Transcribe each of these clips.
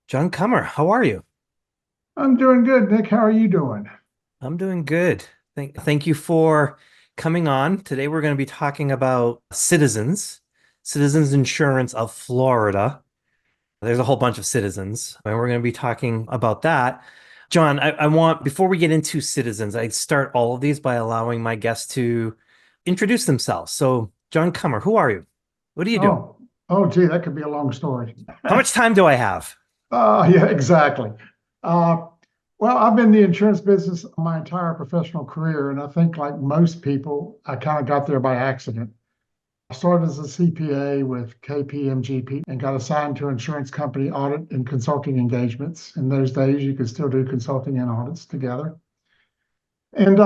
John Kummer, how are you? I'm doing good, Nick. How are you doing? I'm doing good. Thank you for coming on. Today we're going to be talking about Citizens Insurance of Florida. There's a whole bunch of citizens, and we're going to be talking about that. John, I want, before we get into Citizens, I start all of these by allowing my guests to introduce themselves. So, John Kummer, who are you? What do you do? Oh, gee, that could be a long story. How much time do I have? Yeah, exactly. Uh, well, I've been in the insurance business my entire professional career, and I think like most people, I kind of got there by accident. I started as a CPA with KPMG and got assigned to insurance company audit and consulting engagements. In those days, you could still do consulting and audits together. And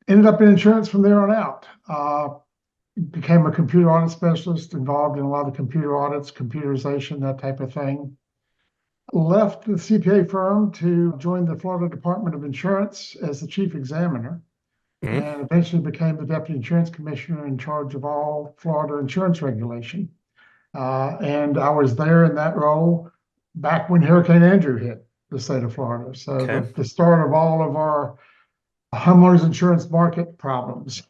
ended up in insurance from there on out. Became a computer audit specialist, involved in a lot of computer audits, computerization, that type of thing. Left the CPA firm to join the Florida Department of Insurance as the chief examiner, Mhm. and eventually became the deputy insurance commissioner in charge of all Florida insurance regulation. And I was there in that role back when Hurricane Andrew hit the state of Florida. So Okay. the start of all of our homeowners insurance market problems.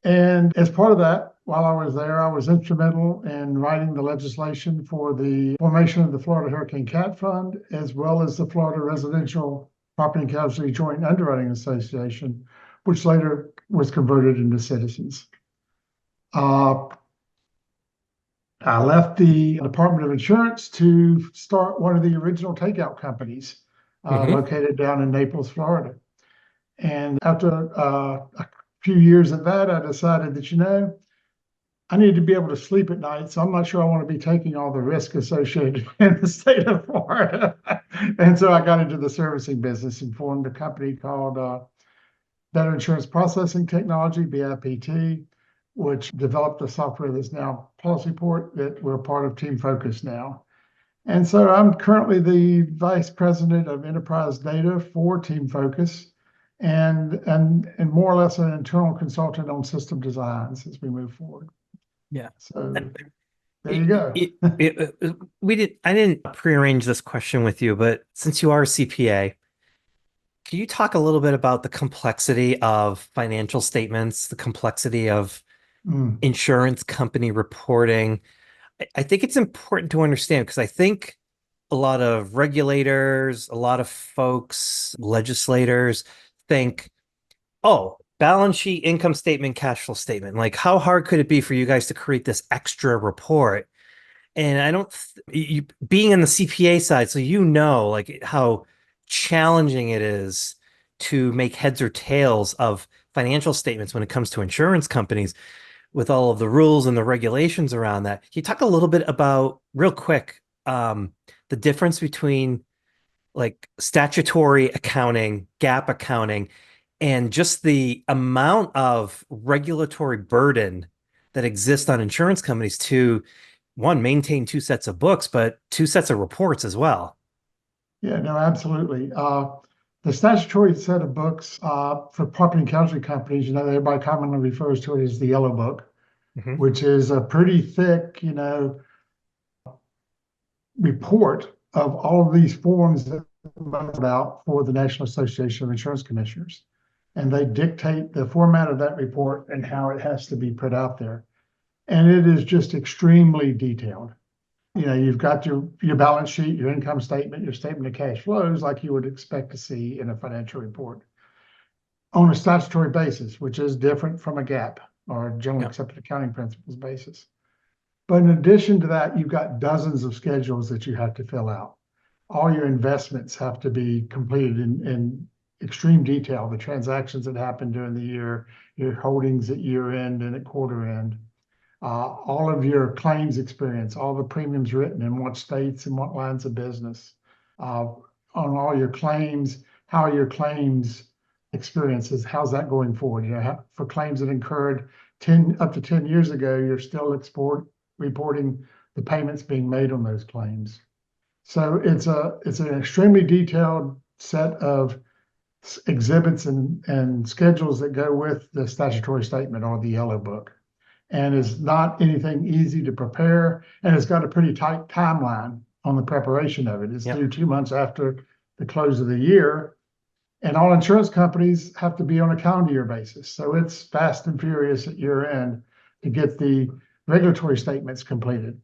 And as part of that, while I was there, I was instrumental in writing the legislation for the formation of the Florida Hurricane Cat Fund, as well as the Florida Residential Property and Casualty Joint Underwriting Association, which later was converted into Citizens. Uh, I left the Department of Insurance to start one of the original takeout companies Hmm. located down in Naples, Florida. And after a few years of that, I decided that, I need to be able to sleep at night. So I'm not sure I want to be taking all the risk associated in the state of Florida. And so I got into the servicing business and formed a company called Better Insurance Processing Technology, BIPT, which developed a software that's now PolicyPort that we're part of Team Focus now. And so I'm currently the vice president of enterprise data for Team Focus and more or less an internal consultant on system designs as we move forward. Yeah. So there you It, go. it, I didn't prearrange this question with you, but since you are a CPA, can you talk a little bit about the complexity of financial statements, the complexity of Mm. insurance company reporting? I think it's important to understand because I think a lot of regulators, a lot of folks, legislators think, oh, balance sheet, income statement, cash flow statement. Like, how hard could it be for you guys to create this extra report? And I don't, you being in the CPA side, so like how challenging it is to make heads or tails of financial statements when it comes to insurance companies with all of the rules and the regulations around that. Can you talk a little bit about, real quick, the difference between like statutory accounting, GAAP accounting, and just the amount of regulatory burden that exists on insurance companies to one, maintain two sets of books, but two sets of reports as well. Yeah, no, absolutely. The statutory set of books for property and casualty companies, everybody commonly refers to it as the Yellow Book, Mhm. which is a pretty thick, report of all of these forms that about for the National Association of Insurance Commissioners. And they dictate the format of that report and how it has to be put out there. And it is just extremely detailed. You've got your balance sheet, your income statement, your statement of cash flows, like you would expect to see in a financial report on a statutory basis, which is different from a GAAP or generally Yeah. accepted accounting principles basis. But in addition to that, you've got dozens of schedules that you have to fill out. All your investments have to be completed in extreme detail, the transactions that happened during the year, your holdings at year end and at quarter end, all of your claims experience, all the premiums written in what states and what lines of business, on all your claims, how are your claims experiences, how's that going forward? For claims that incurred 10 up to 10 years ago, you're still reporting the payments being made on those claims. So it's an extremely detailed set of exhibits and schedules that go with the statutory statement or the yellow book, and is not anything easy to prepare, and it's got a pretty tight timeline on the preparation of it. It's Yep. due 2 months after the close of the year. And all insurance companies have to be on a calendar year basis. So it's fast and furious at year end to get the regulatory statements completed.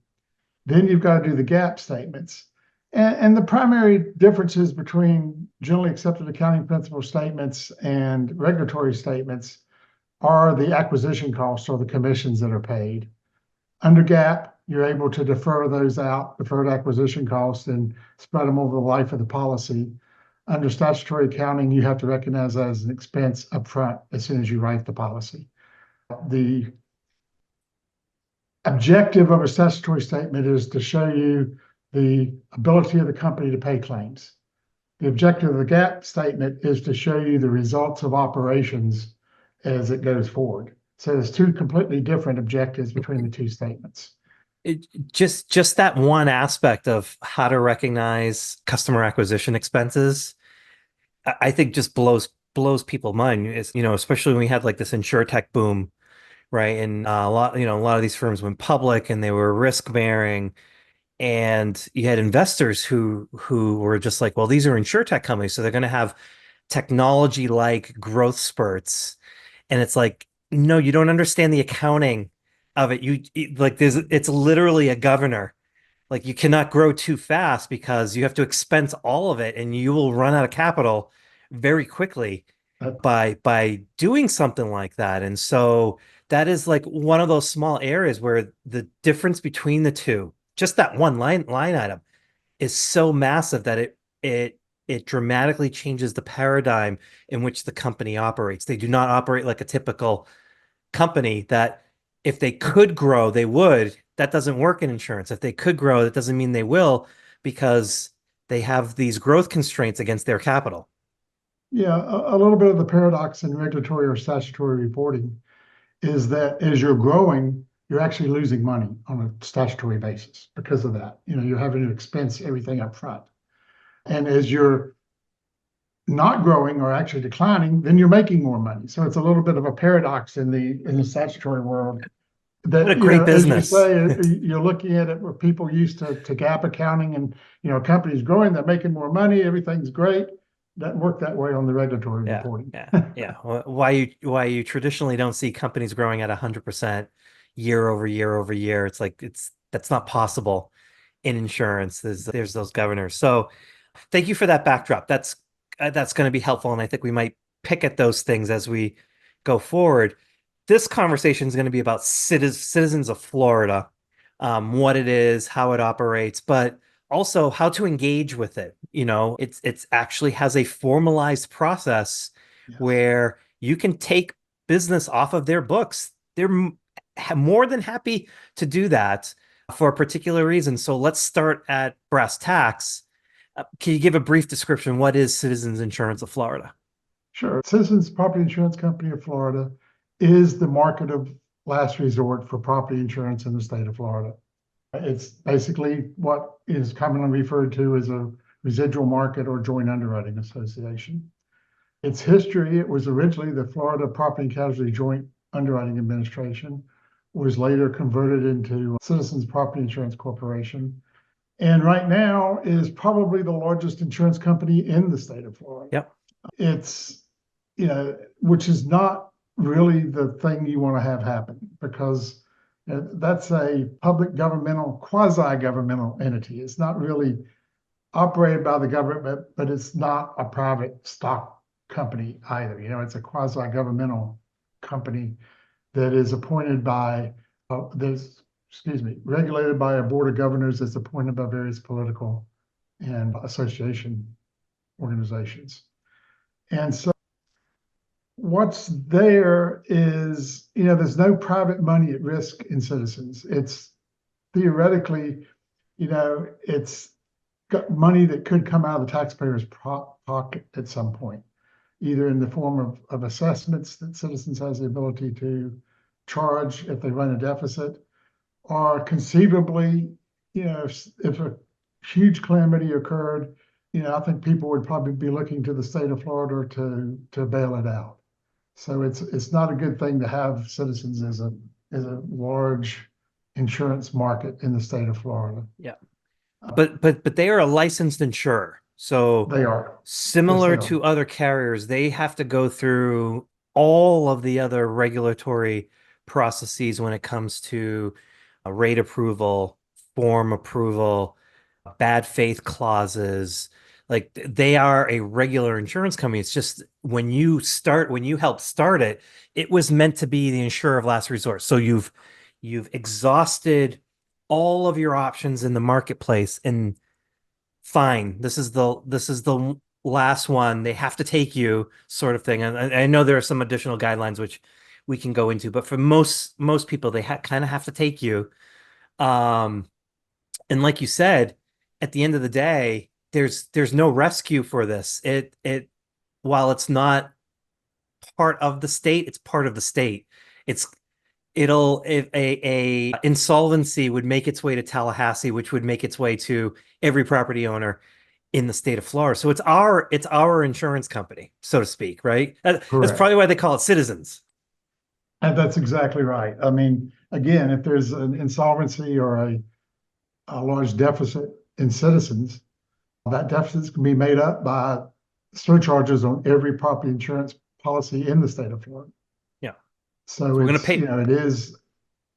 Then you've got to do the GAAP statements. And the primary differences between generally accepted accounting principle statements and regulatory statements are the acquisition costs or the commissions that are paid. Under GAAP, you're able to defer those out, deferred acquisition costs, and spread them over the life of the policy. Under statutory accounting, you have to recognize that as an expense upfront as soon as you write the policy. The objective of a statutory statement is to show you the ability of the company to pay claims. The objective of the GAAP statement is to show you the results of operations as it goes forward. So there's two completely different objectives between the two statements. Just that one aspect of how to recognize customer acquisition expenses, I think just blows people's mind. It's, especially when we had like this insurtech boom, right? And a lot of these firms went public and they were risk bearing, and you had investors who were just like, well, these are insurtech companies, so they're going to have technology like growth spurts. And it's like, no, you don't understand the accounting of it. Like it's literally a governor. Like you cannot grow too fast because you have to expense all of it and you will run out of capital very quickly by doing something like that. And so that is like one of those small areas where the difference between the two, just that one line item, is so massive that it dramatically changes the paradigm in which the company operates. They do not operate like a typical company that if they could grow, they would. That doesn't work in insurance. If they could grow, that doesn't mean they will, because they have these growth constraints against their capital. Yeah, a little bit of the paradox in regulatory or statutory reporting is that as you're growing, you're actually losing money on a statutory basis because of that. You're having to expense everything up front. And as you're not growing or actually declining, then you're making more money. So it's a little bit of a paradox in the statutory world What a that, great as you business. say, you're looking at it where people used to GAAP accounting and, companies growing, they're making more money, everything's great. Doesn't work that way on the regulatory Yeah, reporting. yeah, yeah. Why you traditionally don't see companies growing at 100% year over year over year. It's like that's not possible in insurance. There's those governors. So thank you for that backdrop. That's going to be helpful, and I think we might pick at those things as we go forward. This conversation is going to be about citizens of Florida, what it is, how it operates, but also how to engage with it. It's actually has a formalized process Yes. where you can take business off of their books. They're more than happy to do that for a particular reason. So let's start at brass tacks. Can you give a brief description? What is Citizens Insurance of Florida? Sure. Citizens Property Insurance Company of Florida is the market of last resort for property insurance in the state of Florida. It's basically what is commonly referred to as a residual market or joint underwriting association. Its history, it was originally the Florida Property and Casualty Joint Underwriting Administration, was later converted into Citizens Property Insurance Corporation, and right now is probably the largest insurance company in the state of Florida. Yep. It's, which is not really the thing you want to have happen, because that's a public governmental, quasi-governmental entity. It's not really operated by the government, but it's not a private stock company either. It's a quasi-governmental company that is appointed by, regulated by a board of governors that's appointed by various political and association organizations. And so what's there is, there's no private money at risk in Citizens. It's theoretically, it's got money that could come out of the taxpayer's pocket at some point, either in the form of assessments that Citizens has the ability to charge if they run a deficit, or conceivably, if a huge calamity occurred, I think people would probably be looking to the state of Florida to bail it out. So it's not a good thing to have Citizens as a large insurance market in the state of Florida. Yeah. But they are a licensed insurer. So They are. Yes, they similar are. to other carriers, they have to go through all of the other regulatory processes when it comes to rate approval, form approval, bad faith clauses. Like they are a regular insurance company. It's just when you helped start it, it was meant to be the insurer of last resort. So you've exhausted all of your options in the marketplace and fine, this is the last one. They have to take you sort of thing. And I know there are some additional guidelines which we can go into, but for most people, they kind of have to take you. Um, and like you said, at the end of the day, there's no rescue for this. It while it's not part of the state, it's part of the state. It's it'll if a insolvency would make its way to Tallahassee, which would make its way to every property owner in the state of Florida. So it's our insurance company, so to speak, right? That's probably Correct. why they call it Citizens. And that's exactly right. I mean, again, if there's an insolvency or a large deficit in citizens, that deficit can be made up by surcharges on every property insurance policy in the state of Florida. Yeah. So So we're gonna it's, pay. it is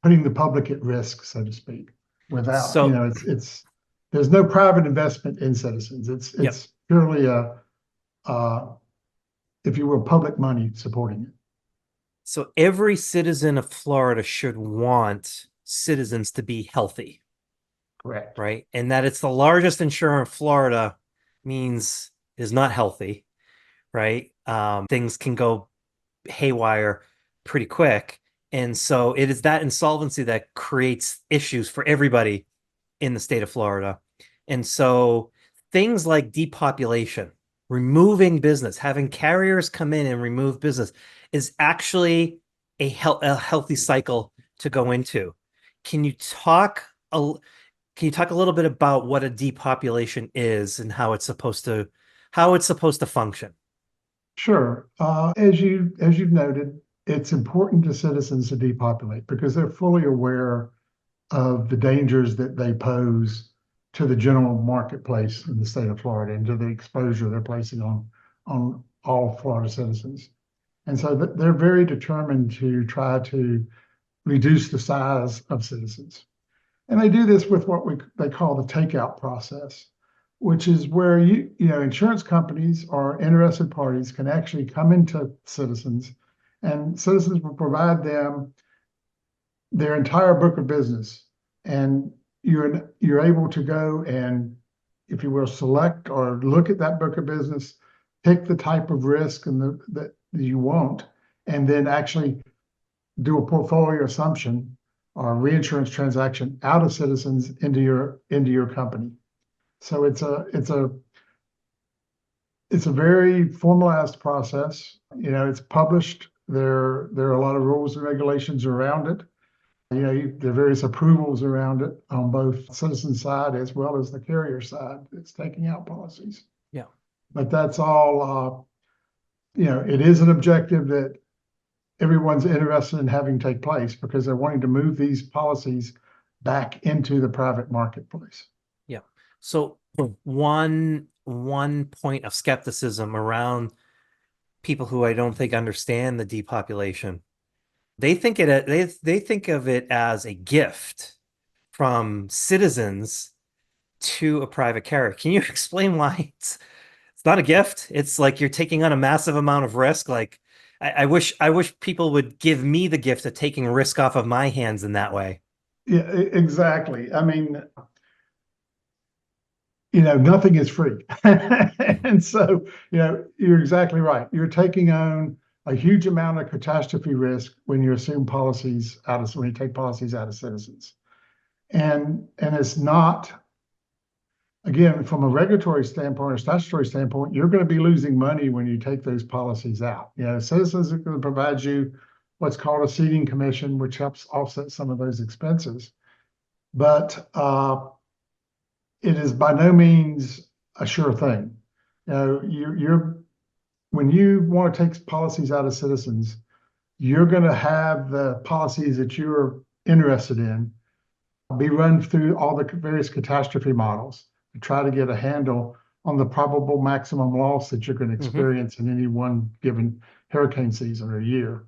putting the public at risk, so to speak, without, So there's no private investment in citizens. yeah. It's purely uh, if you will, public money supporting it. So every citizen of Florida should want citizens to be healthy, Correct. right? And that it's the largest insurer in Florida means is not healthy, right? Things can go haywire pretty quick. And so it is that insolvency that creates issues for everybody in the state of Florida. And so things like depopulation, removing business, having carriers come in and remove business is actually a healthy cycle to go into. Can you talk a can you talk a little bit about what a depopulation is and how it's supposed to function? Sure. As you've noted, it's important to citizens to depopulate because they're fully aware of the dangers that they pose to the general marketplace in the state of Florida and to the exposure they're placing on all Florida citizens. And so they're very determined to try to reduce the size of citizens. And they do this with what they call the takeout process, which is where insurance companies or interested parties can actually come into citizens, and citizens will provide them their entire book of business, and you're able to go and, if you will, select or look at that book of business, pick the type of risk that you want, and then actually do a portfolio assumption or a reinsurance transaction out of citizens into your company. So it's a very formalized process. It's published. There are a lot of rules and regulations around it. There are various approvals around it on both citizen side as well as the carrier side that's taking out policies. Yeah. But that's all, it is an objective that everyone's interested in having take place because they're wanting to move these policies back into the private marketplace. Yeah. So one point of skepticism around people who I don't think understand the depopulation, they think of it as a gift from citizens to a private carrier. Can you explain why it's not a gift? It's like you're taking on a massive amount of risk. Like I wish people would give me the gift of taking risk off of my hands in that way. Yeah, exactly. I mean, nothing is free. And so, you're exactly right. You're taking on a huge amount of catastrophe risk when you when you take policies out of citizens. And it's not, again, from a regulatory standpoint or statutory standpoint, you're going to be losing money when you take those policies out. Citizens are going to provide you what's called a ceding commission, which helps offset some of those expenses. But it is by no means a sure thing. You're when you want to take policies out of citizens, you're going to have the policies that you're interested in be run through all the various catastrophe models to try to get a handle on the probable maximum loss that you're going to Hmm. experience in any one given hurricane season or year.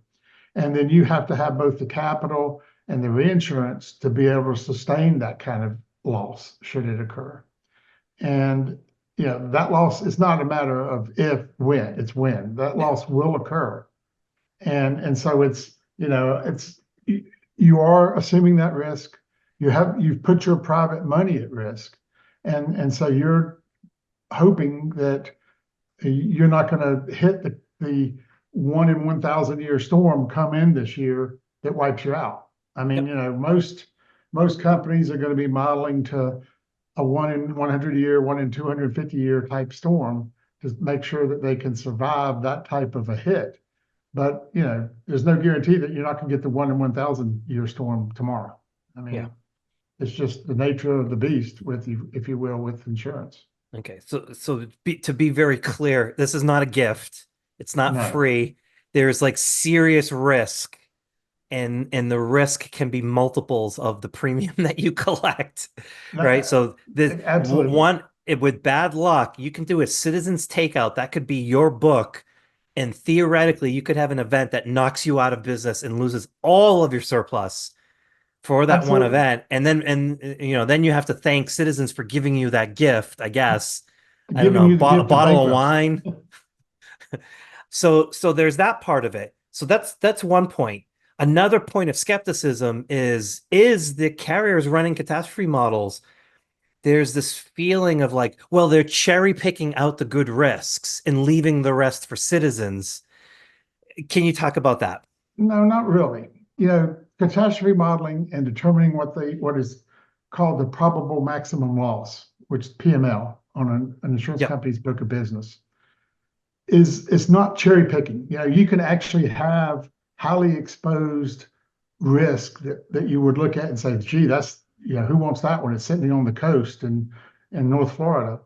And then you have to have both the capital and the reinsurance to be able to sustain that kind of loss should it occur. And that loss is not a matter of if, when, it's when. That Yeah. loss will occur. And so you are assuming that risk. You've put your private money at risk. And so you're hoping that you're not going to hit the 1 in 1,000 year storm come in this year that wipes you out. I mean, Yep. most companies are going to be modeling to a 1 in 100 year, 1 in 250 year type storm to make sure that they can survive that type of a hit. But there's no guarantee that you're not going to get the 1 in 1,000 year storm tomorrow. I Yeah. mean, it's just the nature of the beast with you, if you will, with insurance. Okay. So to be very clear, this is not a gift. It's not No, free. There's like serious risk, and the risk can be multiples of the premium that you collect, right? no, So the absolutely. one with bad luck, you can do a citizen's takeout. That could be your book, and theoretically, you could have an event that knocks you out of business and loses all of your surplus for that one Absolutely. event. And then you have to thank citizens for giving you that gift, I guess. I don't Giving know, you the a gift of bottle of bankruptcy. wine. So there's that part of it. So that's one point. Another point of skepticism is the carriers running catastrophe models. There's this feeling of like, well, they're cherry picking out the good risks and leaving the rest for citizens. Can you talk about that? No, not really. Catastrophe modeling and determining what is called the probable maximum loss, which is PML on an insurance Yep. company's book of business, is it's not cherry picking. You can actually have highly exposed risk that you would look at and say, gee, that's who wants that when it's sitting on the coast in North Florida.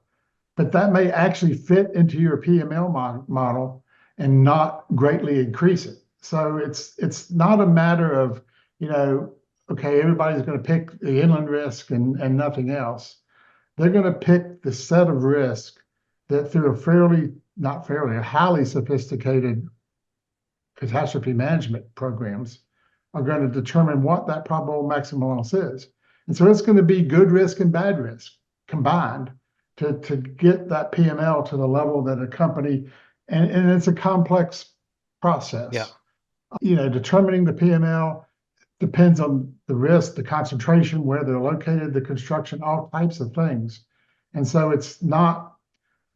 But that may actually fit into your PML model and not greatly increase it. So it's not a matter of, okay, everybody's going to pick the inland risk and nothing else. They're going to pick the set of risk that through not fairly, a highly sophisticated catastrophe management programs are going to determine what that probable maximum loss is. And so it's going to be good risk and bad risk combined to get that PML to the level that a company, and it's a complex Yeah. process. Determining the PML depends on the risk, the concentration, where they're located, the construction, all types of things. And so it's not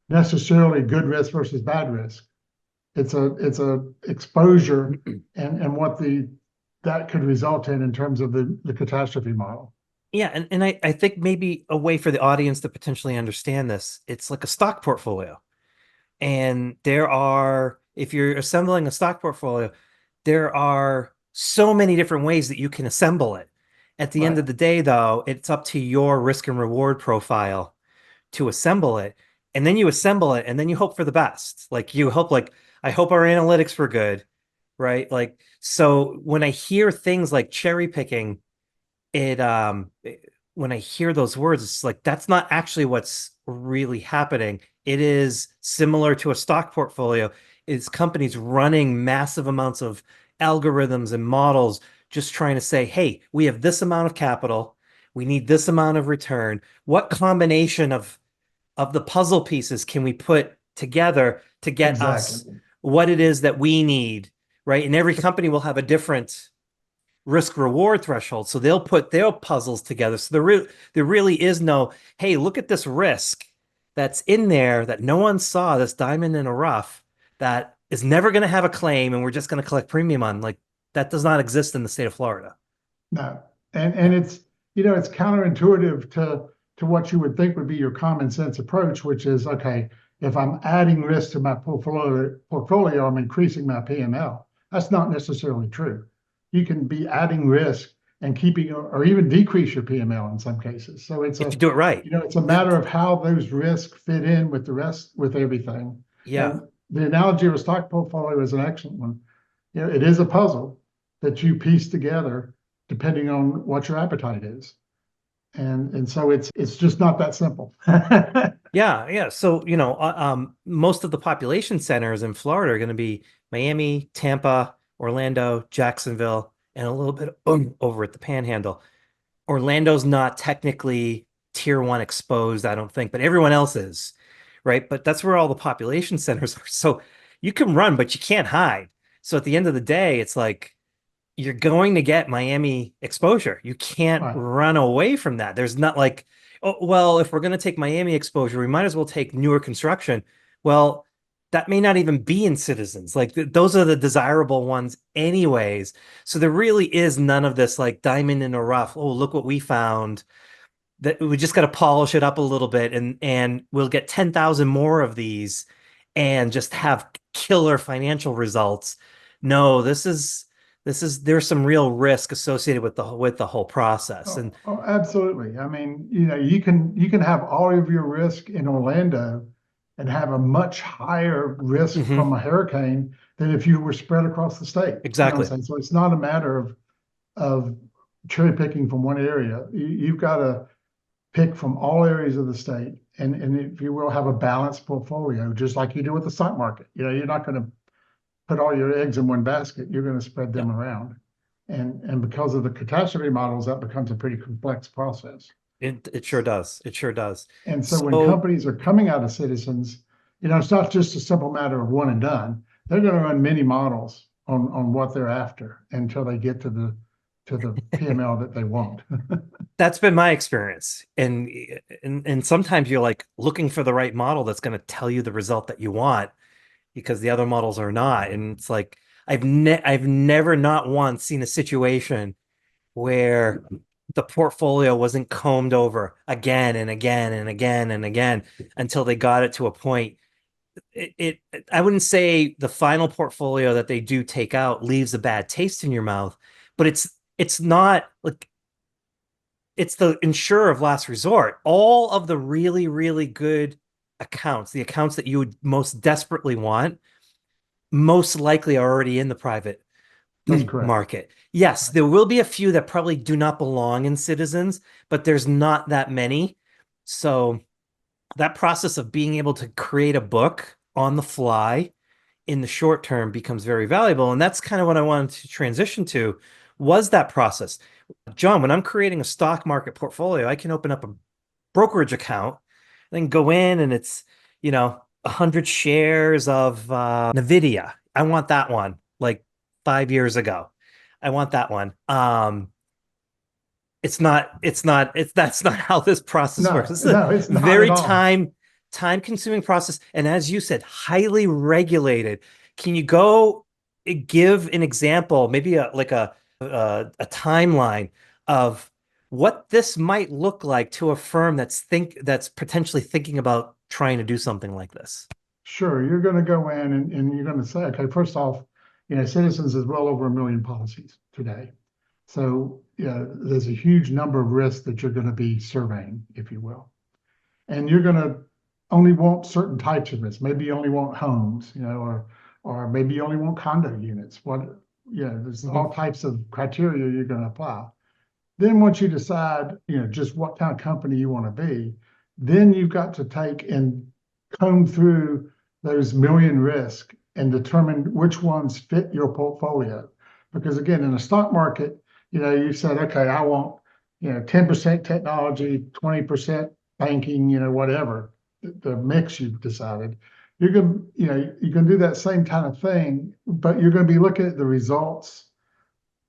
necessarily good risk versus bad risk. It's a exposure and what that could result in terms of the catastrophe model. Yeah, and I think maybe a way for the audience to potentially understand this, it's like a stock portfolio. And if you're assembling a stock portfolio, there are so many different ways that you can assemble it. At the end Right. of the day, though, it's up to your risk and reward profile to assemble it. And then you assemble it, and then you hope for the best. Like you hope, like, I hope our analytics were good, right? Like, so when I hear things like cherry picking, when I hear those words, it's like that's not actually what's really happening. It is similar to a stock portfolio. It's companies running massive amounts of algorithms and models just trying to say, hey, we have this amount of capital, we need this amount of return. What combination of the puzzle pieces can we put together to get Exactly. us what it is that we need, right? And every company will have a different risk reward threshold. So they'll put their puzzles together. So there really is no, hey, look at this risk that's in there that no one saw, this diamond in a rough that is never going to have a claim and we're just going to collect premium on. Like that does not exist in the state of Florida. No. And Yeah. it's counterintuitive to what you would think would be your common sense approach, which is okay, if I'm adding risk to my portfolio, I'm increasing my PML. That's not necessarily true. You can be adding risk and keeping or even decrease your PML in some cases. So If you do it right. it's a matter of how those risks fit in with the rest with everything. Yeah. And the analogy of a stock portfolio is an excellent one. It is a puzzle that you piece together depending on what your appetite is. And so it's just not that simple. Yeah, yeah. So, most of the population centers in Florida are going to be Miami, Tampa, Orlando, Jacksonville, and a little bit over at the Panhandle. Orlando's not technically tier one exposed, I don't think, but everyone else is, right? But that's where all the population centers are. So you can run, but you can't hide. So at the end of the day, it's like you're going to get Miami exposure. You can't Right. run away from that. There's not like, oh, well, if we're going to take Miami exposure, we might as well take newer construction. Well, that may not even be in citizens. Like those are the desirable ones, anyways. So there really is none of this like diamond in a rough. Oh, look what we found. That we just got to polish it up a little bit, and we'll get 10,000 more of these, and just have killer financial results. No, this is there's some real risk associated with the whole process. Oh, And oh, absolutely. I mean, you can have all of your risk in Orlando and have a much higher risk mhm, from a hurricane than if you were spread across the state. You know what I'm exactly. saying? So it's not a matter of cherry picking from one area. You've got to pick from all areas of the state, and if you will, have a balanced portfolio, just like you do with the stock market. You're not going to put all your eggs in one basket. You're going to spread Yeah, them around. And because of the catastrophe models, that becomes a pretty complex process. it sure does. It sure does. And so when So companies are coming out of citizens, it's not just a simple matter of one and done. They're going to run many models on what they're after until they get to the PML that they want. that's been my experience. And sometimes you're like looking for the right model that's going to tell you the result that you want, because the other models are not. And it's like I've never not once seen a situation where the portfolio wasn't combed over again and again and again and again until they got it to a point. I wouldn't say the final portfolio that they do take out leaves a bad taste in your mouth, but it's not like it's the insurer of last resort. All of the really, really good accounts, the accounts that you would most desperately want, most likely are already in the private That's correct. market. Yes, there will be a few that probably do not belong in Citizens, but there's not that many. So that process of being able to create a book on the fly in the short term becomes very valuable. And that's kind of what I wanted to transition to, was that process. John, when I'm creating a stock market portfolio, I can open up a brokerage account, then go in and it's, 100 shares of Nvidia. I want that one like 5 years ago. I want that one. It's that's not how this process works. No, It's a no, it's not at very all. time consuming process. And as you said, highly regulated. Can you go give an example, maybe a timeline of what this might look like to a firm that's potentially thinking about trying to do something like this? Sure, you're going to go in and you're going to say, okay, first off, Citizens is well over 1 million policies today. So yeah, there's a huge number of risks that you're going to be surveying, if you will. And you're going to only want certain types of risks. Maybe you only want homes, or maybe you only want condo units. There's Mhm. all types of criteria you're going to apply. Then once you decide, just what kind of company you want to be, then you've got to take and comb through those million risks and determine which ones fit your portfolio. Because again, in the stock market, you said, okay, I want, 10% technology, 20% banking, whatever the mix you've decided. You can do that same kind of thing, but you're going to be looking at the results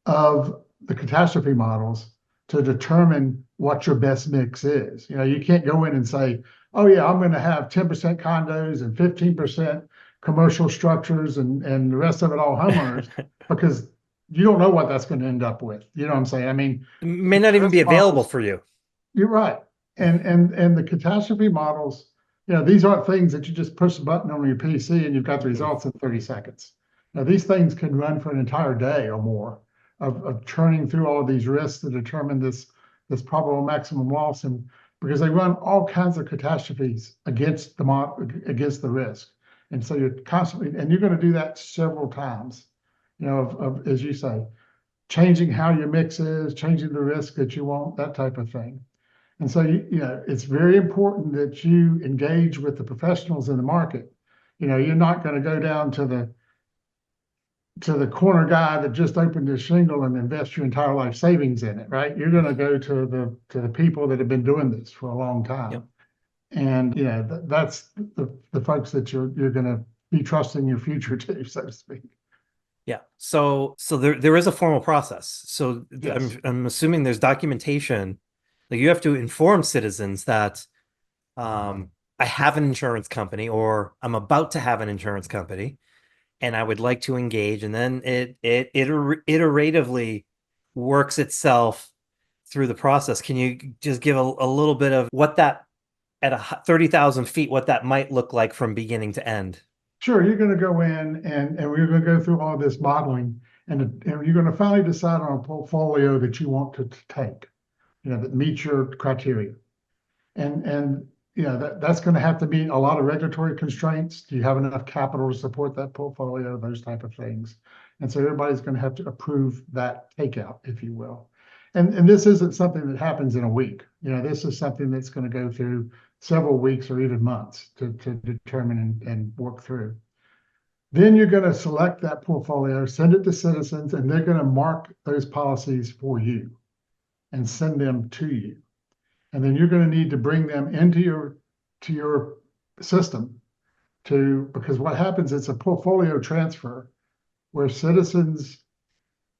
of the catastrophe models to determine what your best mix is. You can't go in and say, oh yeah, I'm going to have 10% condos and 15% commercial structures and the rest of it all homeowners, because you don't know what that's going to end up with. You know what I'm saying? I mean, It may the not even risk be available models, for you. you're right. And the catastrophe models, these aren't things that you just push a button on your PC and you've got the Mhm. results in 30 seconds. Now, these things can run for an entire day or more of churning through all of these risks to determine this probable maximum loss, and because they run all kinds of catastrophes against the risk. And so you're constantly, and you're going to do that several times, as you say, changing how your mix is, changing the risk that you want, that type of thing. And so, it's very important that you engage with the professionals in the market. You're not going to go down to the corner guy that just opened his shingle and invest your entire life savings in it, right? You're going to go to the people that have been doing this for a long Yep. time. And that's the folks that you're going to be trusting your future to, so to speak. Yeah. So there is a formal process. So Yes. I'm assuming there's documentation. Like you have to inform citizens that I have an insurance company or I'm about to have an insurance company and I would like to engage. And then iteratively works itself through the process. Can you just give a little bit of what that at 30,000 feet, what that might look like from beginning to end? Sure, you're going to go in and we're going to go through all this modeling and you're going to finally decide on a portfolio that you want to take, that meets your criteria. And that's going to have to meet a lot of regulatory constraints. Do you have enough capital to support that portfolio? Those type of things. And so everybody's going to have to approve that takeout, if you will. And this isn't something that happens in a week. This is something that's going to go through several weeks or even months to determine and work through. Then you're going to select that portfolio, send it to citizens, and they're going to mark those policies for you and send them to you. And then you're going to need to bring them into your system because what happens, it's a portfolio transfer where citizens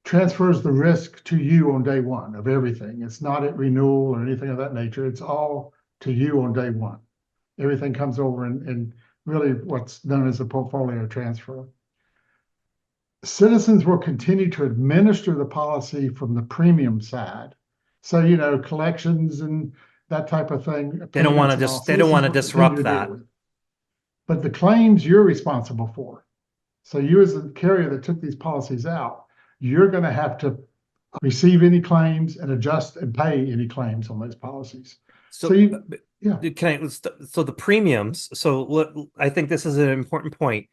transfers the risk to you on day one of everything. It's not at renewal or anything of that nature. It's all to you on day one. Everything comes over in really what's known as a portfolio transfer. Citizens will continue to administer the policy from the premium side. So, collections and that type of thing, They don't want payments to and all, just they don't citizens want to will continue disrupt to deal that. with. But the claims you're responsible for. So you as the carrier that took these policies out, you're going to have to receive any claims and adjust and pay any claims on those policies. So So yeah, can I so the premiums, so I think this is an important point.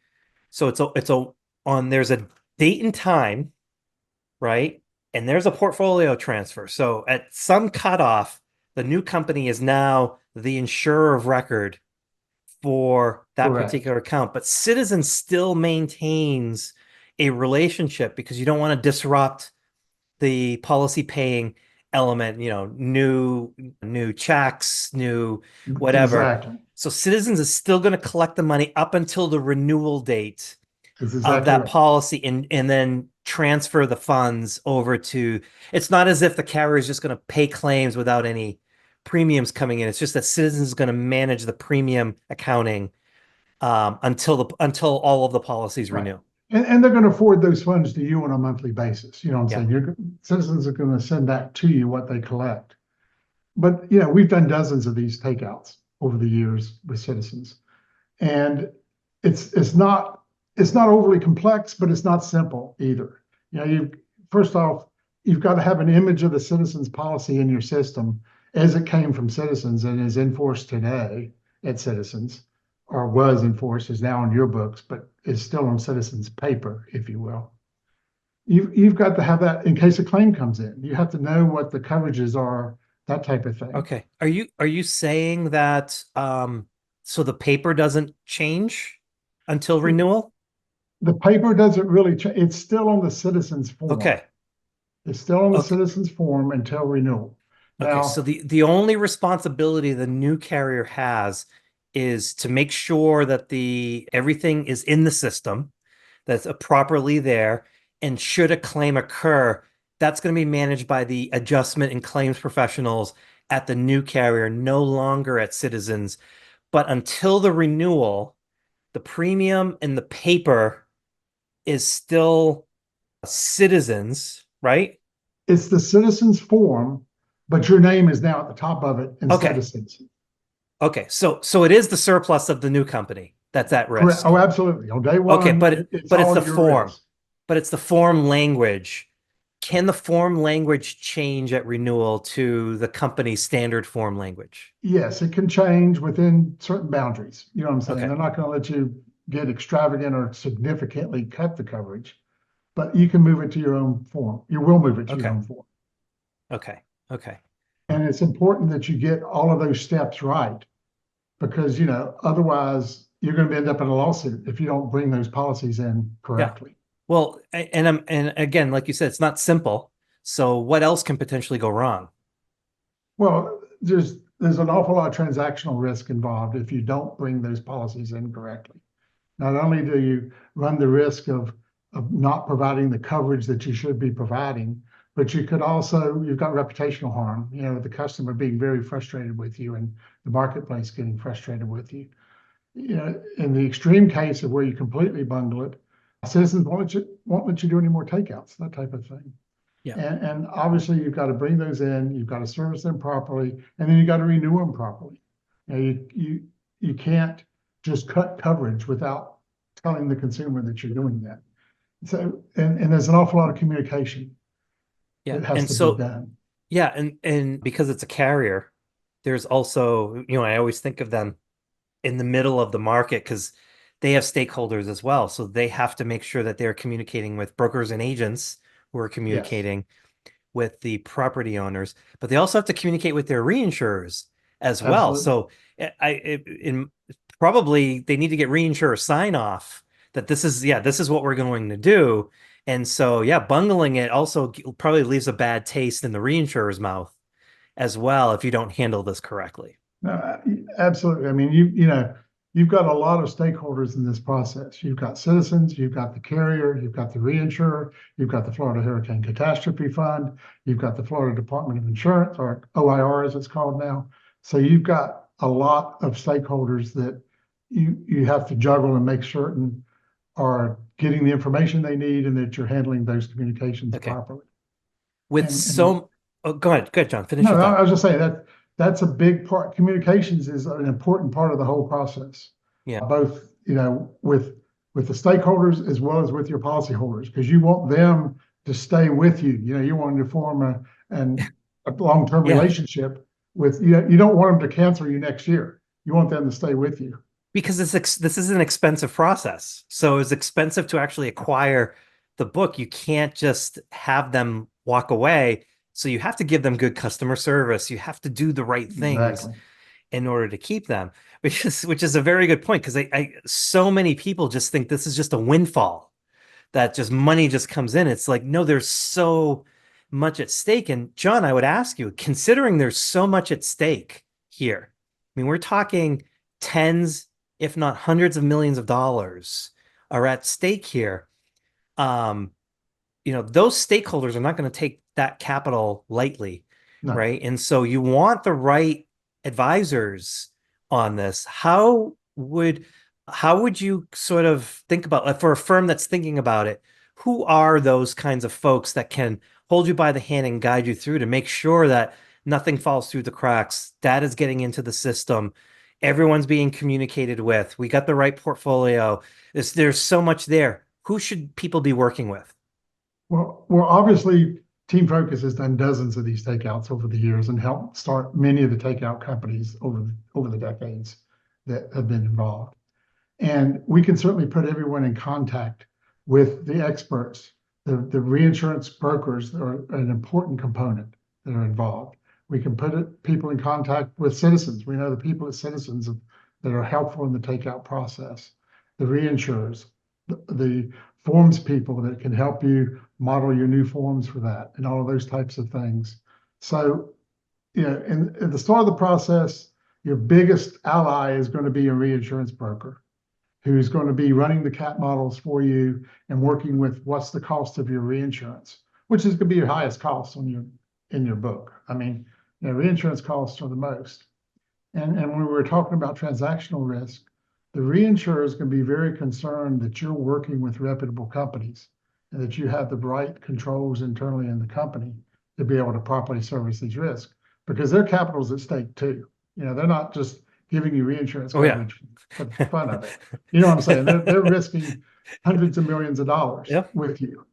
So it's a on there's a date and time, right? And there's a portfolio transfer. So at some cutoff, the new company is now the insurer of record for that correct. particular account. But Citizen still maintains a relationship because you don't want to disrupt the policy paying element, new checks, new whatever. Exactly. So Citizens is still going to collect the money up until the renewal date That's of exactly that right. policy and then transfer the funds over to it's not as if the carrier is just going to pay claims without any premiums coming in. It's just that Citizens is going to manage the premium accounting until all of the policies Right. renew. And they're going to forward those funds to you on a monthly basis. You know what I'm Yeah. saying? Citizens are going to send back to you what they collect. But we've done dozens of these takeouts over the years with citizens. And it's not overly complex, but it's not simple either. You first off, you've got to have an image of the citizens policy in your system as it came from citizens and is enforced today at citizens, or was enforced, is now on your books, but is still on citizens paper, if you will. You've got to have that in case a claim comes in. You have to know what the coverages are, that type of thing. Okay. Are you saying that so the paper doesn't change until renewal? The paper doesn't really change. It's still on the citizens form. Okay. It's still on the Okay. citizens form until renewal. Okay. So Now, the only responsibility the new carrier has is to make sure that the everything is in the system, that's properly there, and should a claim occur, that's going to be managed by the adjustment and claims professionals at the new carrier, no longer at Citizens. But until the renewal, the premium and the paper is still Citizens, right? it's the citizens form, but your name is now at the top of it instead Okay. of citizen. Okay. So it is the surplus of the new company that's at Correct. Oh, risk. absolutely. On day Okay, one, it's but it's all the your form. risk. But it's the form language. Can the form language change at renewal to the company's standard form language? Yes, it can change within certain boundaries. You know what I'm saying? Okay. They're not going to let you get extravagant or significantly cut the coverage, but you can move it to your own form. You will move it to your Okay. own form. Okay. Okay. And it's important that you get all of those steps right because, otherwise you're going to end up in a lawsuit if you don't bring those policies in Yeah. correctly. Well, and again, like you said, it's not simple. So what else can potentially go wrong? Well, there's an awful lot of transactional risk involved if you don't bring those policies in correctly. Not only do you run the risk of not providing the coverage that you should be providing, but you've got reputational harm, the customer being very frustrated with you and the marketplace getting frustrated with you. In the extreme case of where you completely bundle it, citizens won't let you do any more takeouts, that type of thing. Yeah. And obviously you've got to bring those in, you've got to service them properly, and then you got to renew them properly. You can't just cut coverage without telling the consumer that you're doing that. So, and there's an awful lot of communication Yeah. that has And to be so, done. yeah, and because it's a carrier, there's also, I always think of them in the middle of the market because they have stakeholders as well. So they have to make sure that they're communicating with brokers and agents who are Yes, communicating with the property owners, but they also have to communicate with their reinsurers as well. absolutely. So in probably they need to get reinsurer sign off that this is what we're going to do. And so, yeah, bungling it also probably leaves a bad taste in the reinsurer's mouth as well if you don't handle this correctly. No, absolutely. I mean, you've got a lot of stakeholders in this process. You've got citizens, you've got the carrier, you've got the reinsurer, you've got the Florida Hurricane Catastrophe Fund, you've got the Florida Department of Insurance, or OIR as it's called now. So you've got a lot of stakeholders that you have to juggle and make certain are getting the information they need and that you're handling those communications Okay. properly. With And so, oh, go ahead, John, finish no, your I thought. was just saying that's a big part. Communications is an important part of the whole process, Yeah. both with the stakeholders as well as with your policyholders, because you want them to stay with you. You want to form a long-term Yeah. relationship with you. You don't want them to cancel you next year. You want them to stay with you. Because this is an expensive process. So it's expensive to actually acquire the book. You can't just have them walk away. So you have to give them good customer service. You have to do the right things Exactly. in order to keep them, which is a very good point because so many people just think this is just a windfall that just money just comes in. It's like, no, there's so much at stake. And John, I would ask you, considering there's so much at stake here, I mean, we're talking tens, if not hundreds of millions of dollars are at stake here. Um, those stakeholders are not going to take that capital lightly, No. right? And so you want the right advisors on this. How would you sort of think about, like, for a firm that's thinking about it, who are those kinds of folks that can hold you by the hand and guide you through to make sure that nothing falls through the cracks, data's getting into the system, everyone's being communicated with, we got the right portfolio. There's so much there. Who should people be working with? Well, obviously, Team Focus has done dozens of these takeouts over the years and helped start many of the takeout companies over the decades that have been involved. And we can certainly put everyone in contact with the experts. The reinsurance brokers are an important component that are involved. We can put people in contact with citizens. We know the people at Citizens that are helpful in the takeout process. The reinsurers, the forms people that can help you model your new forms for that, and all of those types of things. So, at the start of the process, your biggest ally is going to be a reinsurance broker who's going to be running the CAT models for you and working with what's the cost of your reinsurance, which is going to be your highest cost in your book. I mean, reinsurance costs are the most. And when we were talking about transactional risk, the reinsurer is going to be very concerned that you're working with reputable companies and that you have the right controls internally in the company to be able to properly service these risks because their capital is at stake too. They're not just giving you reinsurance Oh yeah. coverage for the fun of it. You know what I'm saying? They're risking hundreds of millions of dollars Yep. with you.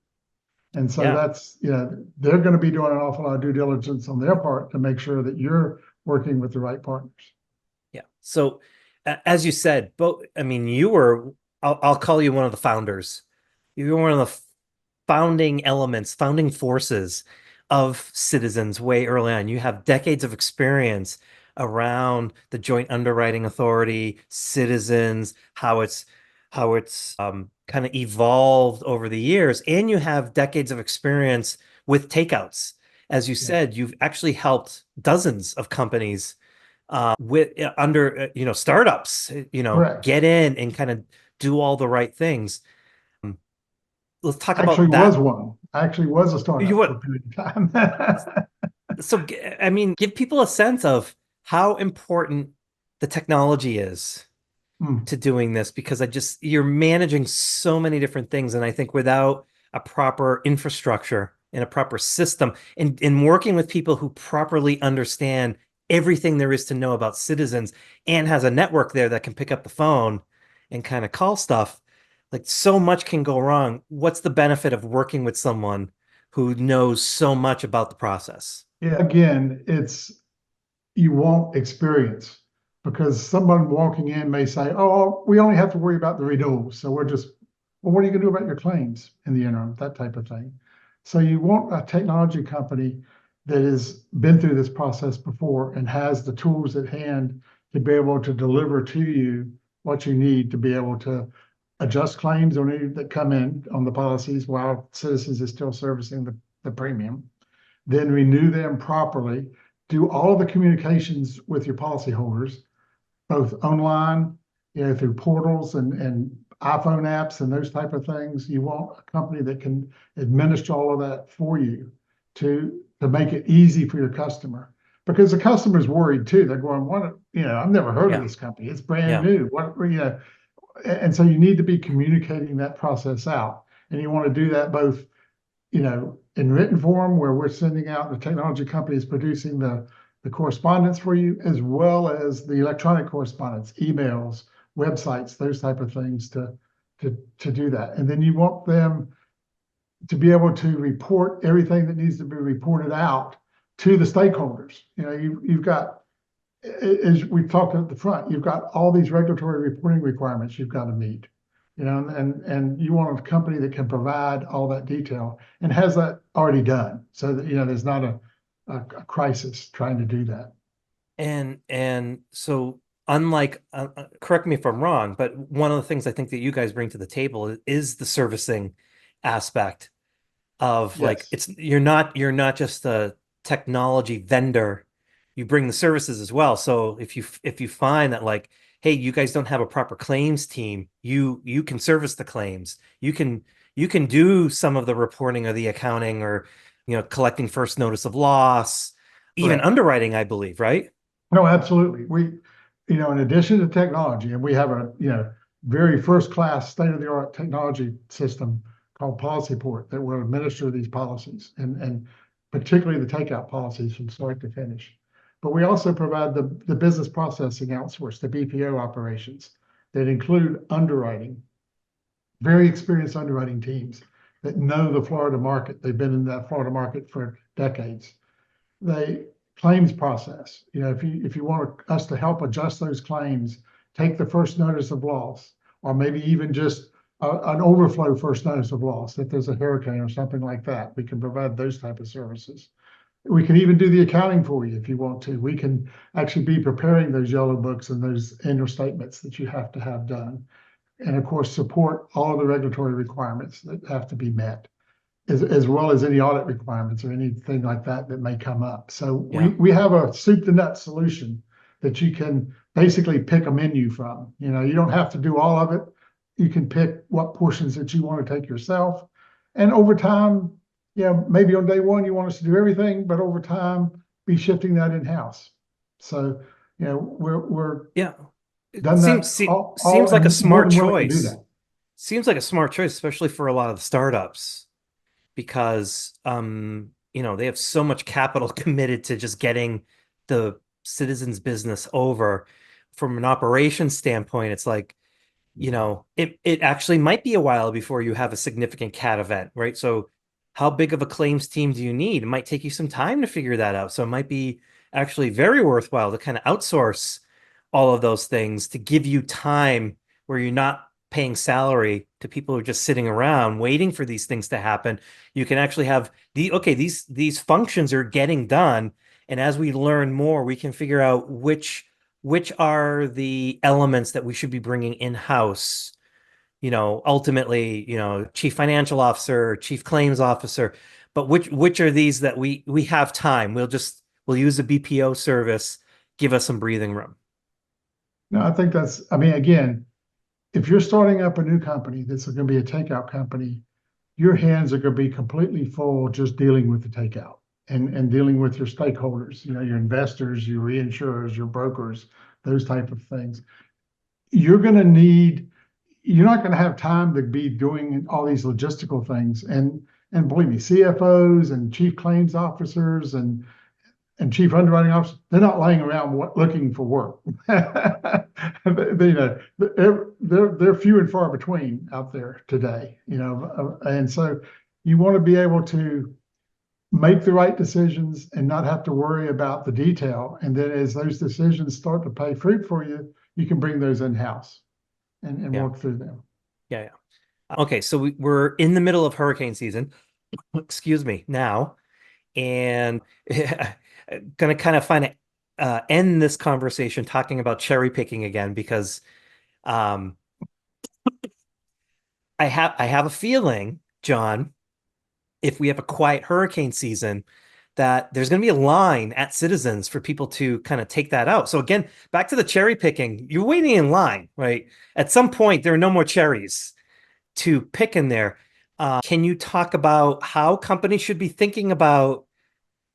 And so Yeah. that's, they're going to be doing an awful lot of due diligence on their part to make sure that you're working with the right partners. Yeah. So, as you said, both, I mean, I'll call you one of the founders. You were one of the founding elements, founding forces of citizens way early on. You have decades of experience around the joint underwriting authority, citizens, how it's kind of evolved over the years, and you have decades of experience with takeouts. As you Yeah, said, you've actually helped dozens of companies with under startups, correct. get in and kind of do all the right things. Um, let's talk Actually about was that. one. Actually was a You startup for a what? period of time. So, I mean, give people a sense of how important the technology is Hmm. to doing this, because you're managing so many different things. And I think without a proper infrastructure and a proper system and working with people who properly understand everything there is to know about citizens and has a network there that can pick up the phone and kind of call stuff, like so much can go wrong. What's the benefit of working with someone who knows so much about the process? Yeah, again, it's you won't experience because someone walking in may say, "Oh, we only have to worry about the renewals, so we're just, well, what are you going to do about your claims in the interim?" That type of thing. So you want a technology company that has been through this process before and has the tools at hand to be able to deliver to you what you need to be able to adjust claims on any that come in on the policies while Citizens is still servicing the premium, then renew them properly, do all the communications with your policyholders, both online, through portals and iPhone apps and those type of things. You want a company that can administer all of that for you to make it easy for your customer. Because the customer's worried too. They're going, what, I've never heard of Yeah, this company. It's brand yeah. new. And so you need to be communicating that process out. And you want to do that both in written form where we're sending out the technology companies producing the correspondence for you, as well as the electronic correspondence, emails, websites, those type of things to do that. And then you want them to be able to report everything that needs to be reported out to the stakeholders. You've got, as we talked at the front, you've got all these regulatory reporting requirements you've got to meet. And you want a company that can provide all that detail and has that already done, so that there's not a crisis trying to do that. And so unlike correct me if I'm wrong, but one of the things I think that you guys bring to the table is the servicing aspect of, like, Yes, it's you're not just a technology vendor. You bring the services as well. So if you find that, like, hey, you guys don't have a proper claims team, you can service the claims. You can do some of the reporting or the accounting, or collecting first notice of loss, even correct. underwriting, I believe, right? No, absolutely. In addition to technology, and we have a, very first class state of the art technology system called PolicyPort that will administer these policies and particularly the takeout policies from start to finish. But we also provide the business processing outsource, the BPO operations that include underwriting, very experienced underwriting teams that know the Florida market. They've been in that Florida market for decades. The claims process, if you want us to help adjust those claims, take the first notice of loss, or maybe even just an overflow first notice of loss if there's a hurricane or something like that, we can provide those type of services. We can even do the accounting for you if you want to. We can actually be preparing those yellow books and those annual statements that you have to have done, and of course support all of the regulatory requirements that have to be met, as well as any audit requirements or anything like that that may come up. So we Yeah. we have a soup to nuts solution that you can basically pick a menu from. You don't have to do all of it. You can pick what portions that you want to take yourself. And over time, maybe on day one you want us to do everything, but over time be shifting that in-house. So, we're Yeah. It done seems that se- all seems like a and more smart than willing to do choice. that. Seems like a smart choice, especially for a lot of the startups, because they have so much capital committed to just getting the citizens business over. From an operations standpoint, it's like, it actually might be a while before you have a significant cat event, right? So how big of a claims team do you need? It might take you some time to figure that out. So it might be actually very worthwhile to kind of outsource all of those things to give you time where you're not paying salary to people who are just sitting around waiting for these things to happen. You can actually have these functions are getting done, and as we learn more, we can figure out which are the elements that we should be bringing in-house. Ultimately, chief financial officer, chief claims officer, but which are these that we have time. We'll use a BPO service, give us some breathing room. No, I think I mean, again, if you're starting up a new company that's going to be a takeout company, your hands are going to be completely full just dealing with the takeout and dealing with your stakeholders, your investors, your reinsurers, your brokers, those type of things. You're going to need, you're not going to have time to be doing all these logistical things. And believe me, CFOs and chief claims officers and chief underwriting officers, they're not laying around looking for work. They're few and far between out there today, and so you want to be able to make the right decisions and not have to worry about the detail. And then as those decisions start to pay fruit for you, you can bring those in-house and Yeah. work through them. Yeah. Okay, so we're in the middle of hurricane season. Excuse me, now, and gonna kind of end this conversation talking about cherry picking again because um, I have a feeling, John, if we have a quiet hurricane season, that there's going to be a line at Citizens for people to kind of take that out. So again, back to the cherry picking, you're waiting in line, right? At some point, there are no more cherries to pick in there. Can you talk about how companies should be thinking about,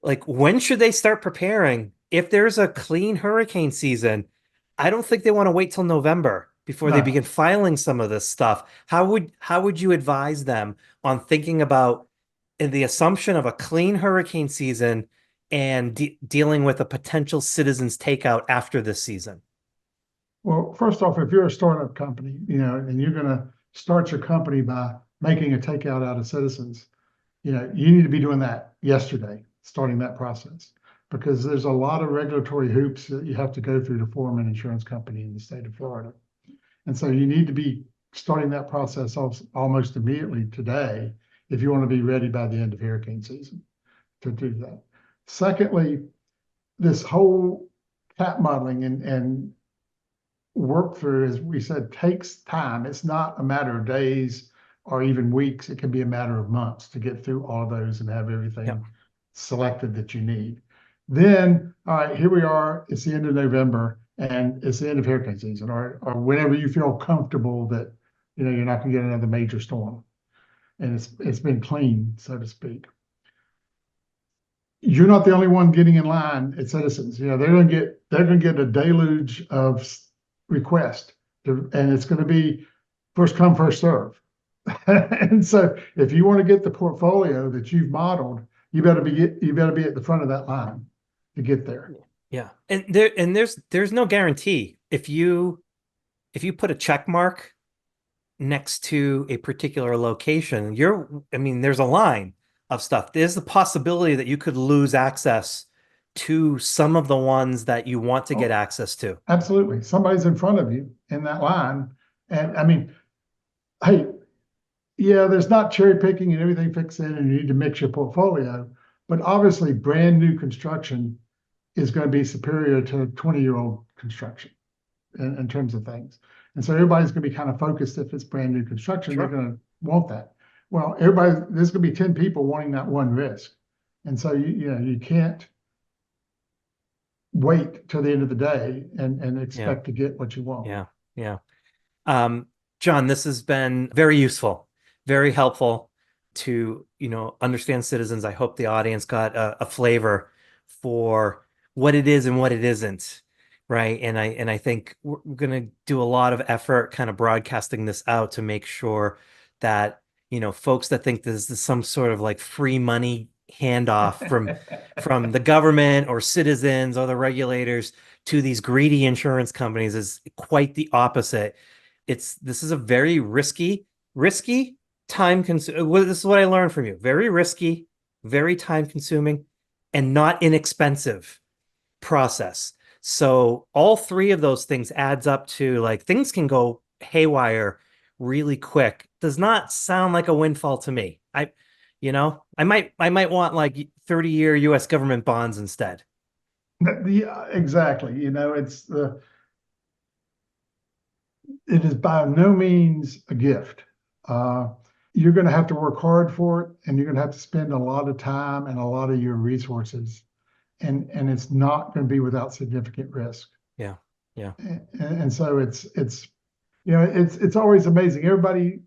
like, when should they start preparing? If there's a clean hurricane season, I don't think they want to wait till November before they No. begin filing some of this stuff. How would you advise them on thinking about the assumption of a clean hurricane season and dealing with a potential Citizens takeout after this season? Well, first off, if you're a startup company, and you're going to start your company by making a takeout out of Citizens, you need to be doing that yesterday, starting that process, because there's a lot of regulatory hoops that you have to go through to form an insurance company in the state of Florida. And so you need to be starting that process almost immediately today if you want to be ready by the end of hurricane season to do that. Secondly, this whole CAP modeling and work through, as we said, takes time. It's not a matter of days or even weeks. It can be a matter of months to get through all those and have everything selected that you need. Then, all right, here we are. It's the end of November and it's the end of hurricane season, or whenever you feel comfortable that you're not going to get another major storm and it's been clean, so to speak. You're not the only one getting in line at Citizens. They're going to get a deluge of requests, and it's going to be first come, first serve. And so, if you want to get the portfolio that you've modeled, you better be at the front of that line to get there. Yeah, and there's no guarantee if you put a check mark next to a particular location, there's a line of stuff. There's the possibility that you could lose access to some of the ones that you want to get access to. Absolutely. Somebody's in front of you in that line. And I mean, hey, yeah, there's not cherry picking and everything fixed in, and you need to mix your portfolio. But obviously, brand new construction is going to be superior to 20-year-old construction in terms of things. And so everybody's going to be kind of focused if it's brand new construction, Sure. they're going to want that. Well, there's going to be 10 people wanting that one risk. And so you can't wait till the end of the day and expect to get what you want. Yeah. Yeah. John, this has been very useful, very helpful to, understand Citizens. I hope the audience got a flavor for what it is and what it isn't. Right. And I think we're going to do a lot of effort kind of broadcasting this out to make sure that, folks that think this is some sort of like free money handoff from the government or Citizens or the regulators to these greedy insurance companies is quite the opposite. This is a very risky, time consuming. This is what I learned from you. Very risky, very time consuming, and not inexpensive process. So all three of those things adds up to, like, things can go haywire really quick does not sound like a windfall to me. I might want like 30-year US government bonds instead. Exactly. It is by no means a gift. Uh, you're going to have to work hard for it, and you're going to have to spend a lot of time and a lot of your resources, and it's not going to be without significant risk. Yeah. Yeah. And so it's always amazing. Everybody,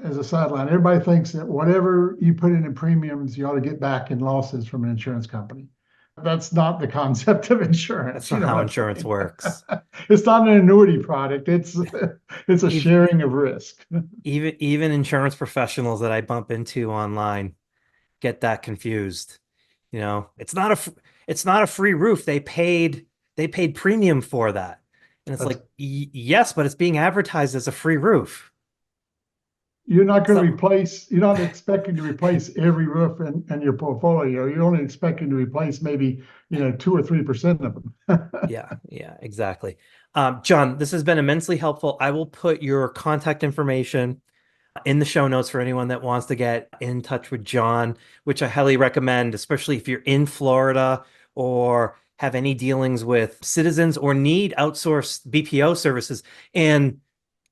as a sideline, everybody thinks that whatever you put in premiums, you ought to get back in losses from an insurance company. That's not the concept of That's insurance. You not know how what I'm insurance saying? works. It's not an annuity product. It's a Even sharing of risk. even insurance professionals that I bump into online get that confused. It's not a free roof. They paid premium for that. And it's That's like, yes, but it's being advertised as a free roof. You're not going to So replace, you're not expecting to replace every roof in your portfolio. You're only expecting to replace maybe, 2 or 3% of them. yeah, yeah, exactly. John, this has been immensely helpful. I will put your contact information in the show notes for anyone that wants to get in touch with John, which I highly recommend, especially if you're in Florida or have any dealings with citizens or need outsourced BPO services. And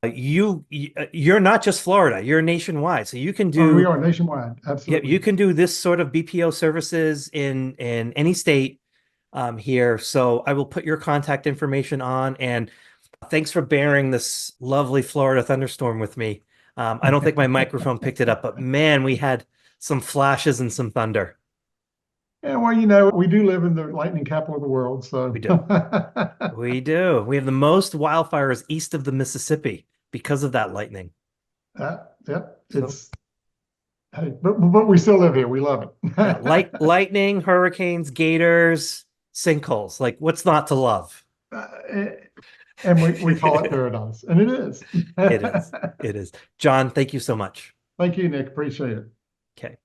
you're not just Florida, you're nationwide. So you can Oh, we do are nationwide. yeah, you Absolutely. can do this sort of BPO services in any state here. So I will put your contact information on, and thanks for bearing this lovely Florida thunderstorm with me. I don't think my microphone picked it up, but man, we had some flashes and some thunder. And well, we do live in the lightning capital of the world. We So, do. We do. We have the most wildfires east of the Mississippi because of that lightning. yep, So hey, but we still live here. We love yeah, light it. lightning, hurricanes, gators, sinkholes. Like what's not to love? Uh, and we call it paradise, and it is. It is. It is. John, thank you so much. Thank you, Nick. Appreciate it. Okay.